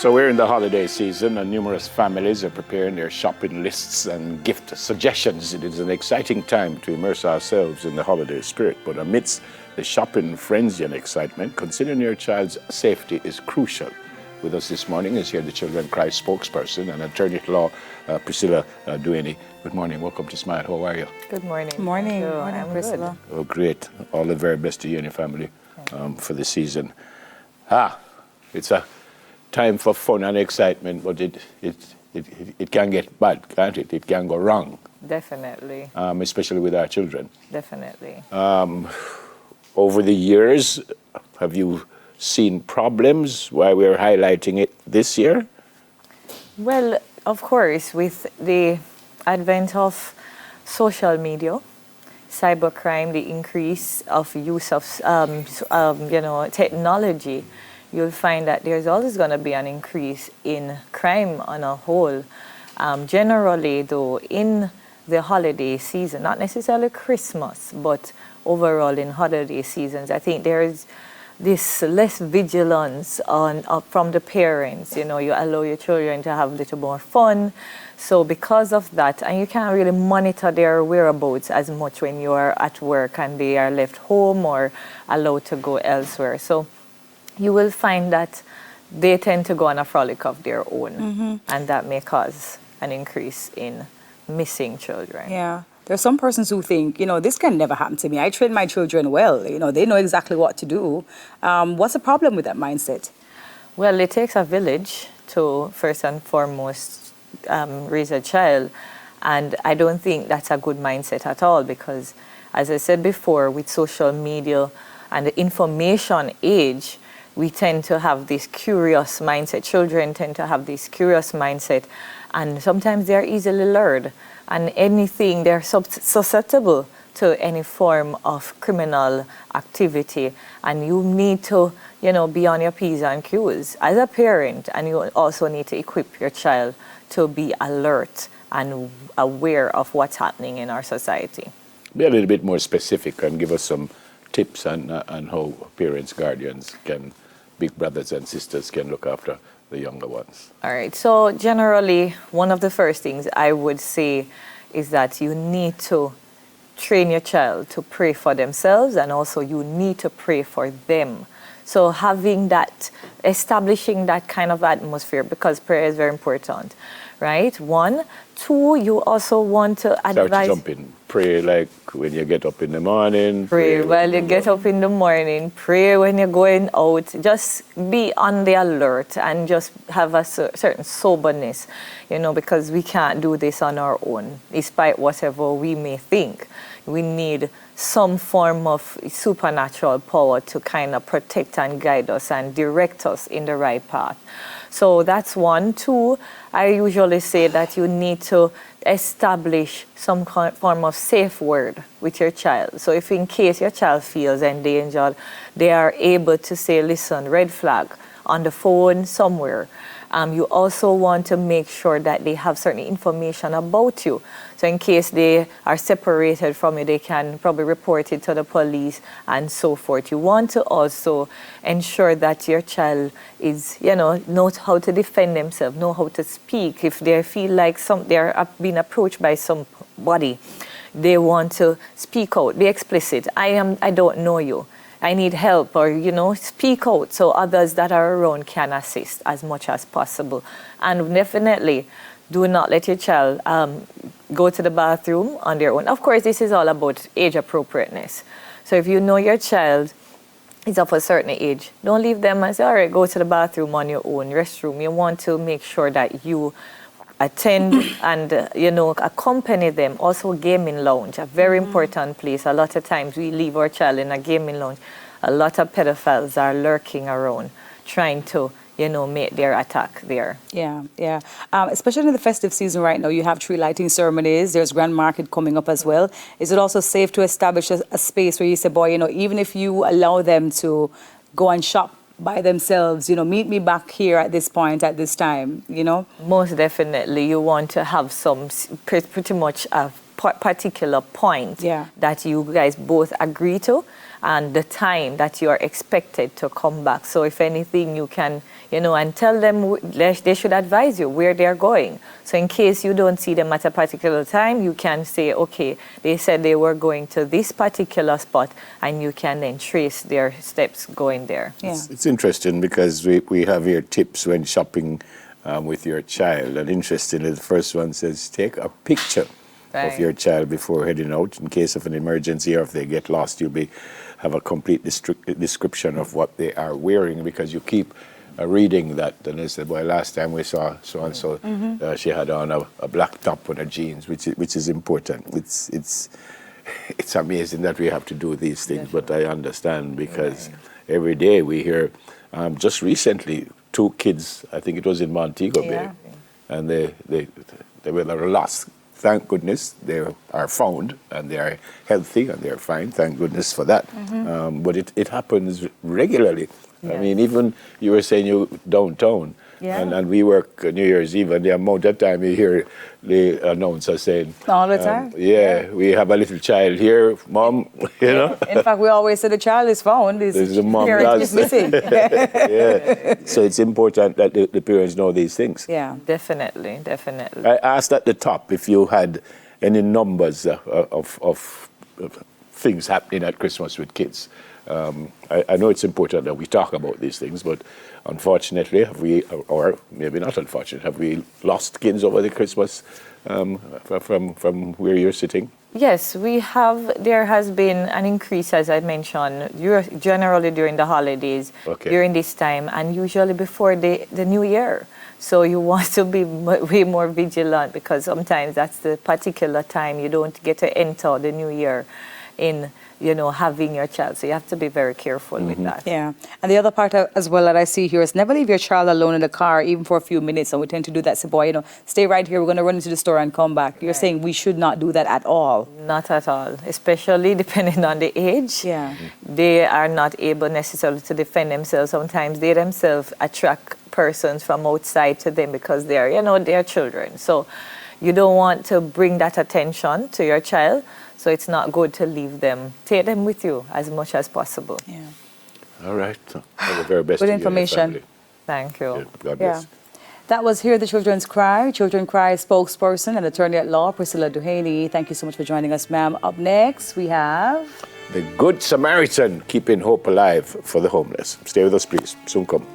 So we're in the holiday season and numerous families are preparing their shopping lists and gift suggestions. It is an exciting time to immerse ourselves in the holiday spirit, but amidst the shopping frenzy and excitement, considering your child's safety is crucial. With us this morning is here the Children Christ spokesperson and attorney at law, Priscilla Duany. Good morning. Welcome to Smile. How are you? Good morning. Morning. I'm Priscilla. Oh, great. All the very best to you and your family for the season. It's a time for fun and excitement, but it can get bad, can't it? It can go wrong. Definitely. Especially with our children. Definitely. Over the years, have you seen problems? Why we're highlighting it this year? Well, of course, with the advent of social media, cybercrime, the increase of use of technology, you'll find that there's always going to be an increase in crime on a whole. Generally, though, in the holiday season, not necessarily Christmas, but overall in holiday seasons, I think there is this less vigilance from the parents. You know, you allow your children to have a little more fun. So because of that, and you can't really monitor their whereabouts as much when you are at work and they are left home or allowed to go elsewhere. So you will find that they tend to go on a frolic of their own, and that may cause an increase in missing children. Yeah. There's some persons who think, this can never happen to me. I train my children well. They know exactly what to do. What's the problem with that mindset? Well, it takes a village to, first and foremost, raise a child. And I don't think that's a good mindset at all because, as I said before, with social media and the information age, we tend to have this curious mindset. Children tend to have this curious mindset, and sometimes they're easily lured. And anything, they're susceptible to any form of criminal activity. And you need to, be on your P's and Q's as a parent. And you also need to equip your child to be alert and aware of what's happening in our society. Be a little bit more specific and give us some tips on how parents, guardians big brothers and sisters can look after the younger ones. All right. So generally, one of the first things I would say is that you need to train your child to pray for themselves, and also you need to pray for them. So establishing that kind of atmosphere, because prayer is very important, right? 1, 2, you also want to advise. Start to jump in. Pray like when you get up in the morning. Pray while you get up in the morning. Pray when you're going out. Just be on the alert and just have a certain soberness, because we can't do this on our own, despite whatever we may think. We need some form of supernatural power to kind of protect and guide us and direct us in the right path. So that's 1. 2, I usually say that you need to establish some form of safe word with your child. So if in case your child feels endangered, they are able to say, listen, red flag on the phone somewhere. You also want to make sure that they have certain information about you. So in case they are separated from you, they can probably report it to the police and so forth. You want to also ensure that your child is, knows how to defend themselves, know how to speak. If they feel like they're being approached by somebody, they want to speak out, be explicit. I don't know you. I need help, or, speak out so others that are around can assist as much as possible. And definitely do not let your child go to the bathroom on their own. Of course, this is all about age appropriateness. So if you know your child is of a certain age, don't leave them and say, all right, go to the bathroom on your own, restroom. You want to make sure that you attend and, accompany them. Also, gaming lounge, a very important place. A lot of times we leave our child in a gaming lounge. A lot of pedophiles are lurking around trying to, make their attack there. Yeah. Especially in the festive season right now, you have tree lighting ceremonies. There's Grand Market coming up as well. Is it also safe to establish a space where you say, boy, even if you allow them to go and shop by themselves, meet me back here at this point, at this time, Most definitely. You want to have some pretty much a particular point that you guys both agree to, and the time that you are expected to come back. So if anything, you can, and tell them they should advise you where they're going. So in case you don't see them at a particular time, you can say, okay, they said they were going to this particular spot, and you can then trace their steps going there. Yeah. It's interesting because we have here tips when shopping with your child. And interestingly, the first one says, take a picture of your child before heading out in case of an emergency, or if they get lost, you'll have a complete description of what they are wearing, because you keep reading that. And they said, well, last time we saw so-and-so, she had on a black top on her jeans, which is important. It's amazing that we have to do these things, but I understand, because every day we hear, just recently, 2 kids, I think it was in Montego Bay, and they were lost. Thank goodness they are found, and they are healthy, and they are fine. Thank goodness for that. But it happens regularly. I mean, even you were saying you downtown, and we work New Year's Eve, and the amount of time you hear the announcer saying, all the time. We have a little child here, Mom, In fact, we always say the child is found. The mom parent is missing. So it's important that the parents know these things. Yeah. Definitely. I asked at the top if you had any numbers of things happening at Christmas with kids. I know it's important that we talk about these things, but unfortunately, or maybe not unfortunately, have we lost kids over the Christmas from where you're sitting? Yes, we have. There has been an increase, as I mentioned, generally during the holidays, during this time, and usually before the New Year. So you want to be way more vigilant, because sometimes that's the particular time you don't get to enter the New Year in having your child. So you have to be very careful with that. Yeah. And the other part as well that I see here is never leave your child alone in the car, even for a few minutes. And we tend to do that. Say, boy, stay right here. We're going to run into the store and come back. You're saying we should not do that at all. Not at all, especially depending on the age. Yeah. They are not able necessarily to defend themselves. Sometimes they themselves attract persons from outside to them because they're children. So you don't want to bring that attention to your child. So it's not good to leave them. Take them with you as much as possible. Yeah. All right. All the very best. Good to you and your information. family. Thank you. Yeah, God bless. That was Hear the Children's Cry, Children Cry spokesperson and attorney at law, Priscilla Duhaney. Thank you so much for joining us, ma'am. Up next, we have... The Good Samaritan, keeping hope alive for the homeless. Stay with us, please. Soon come.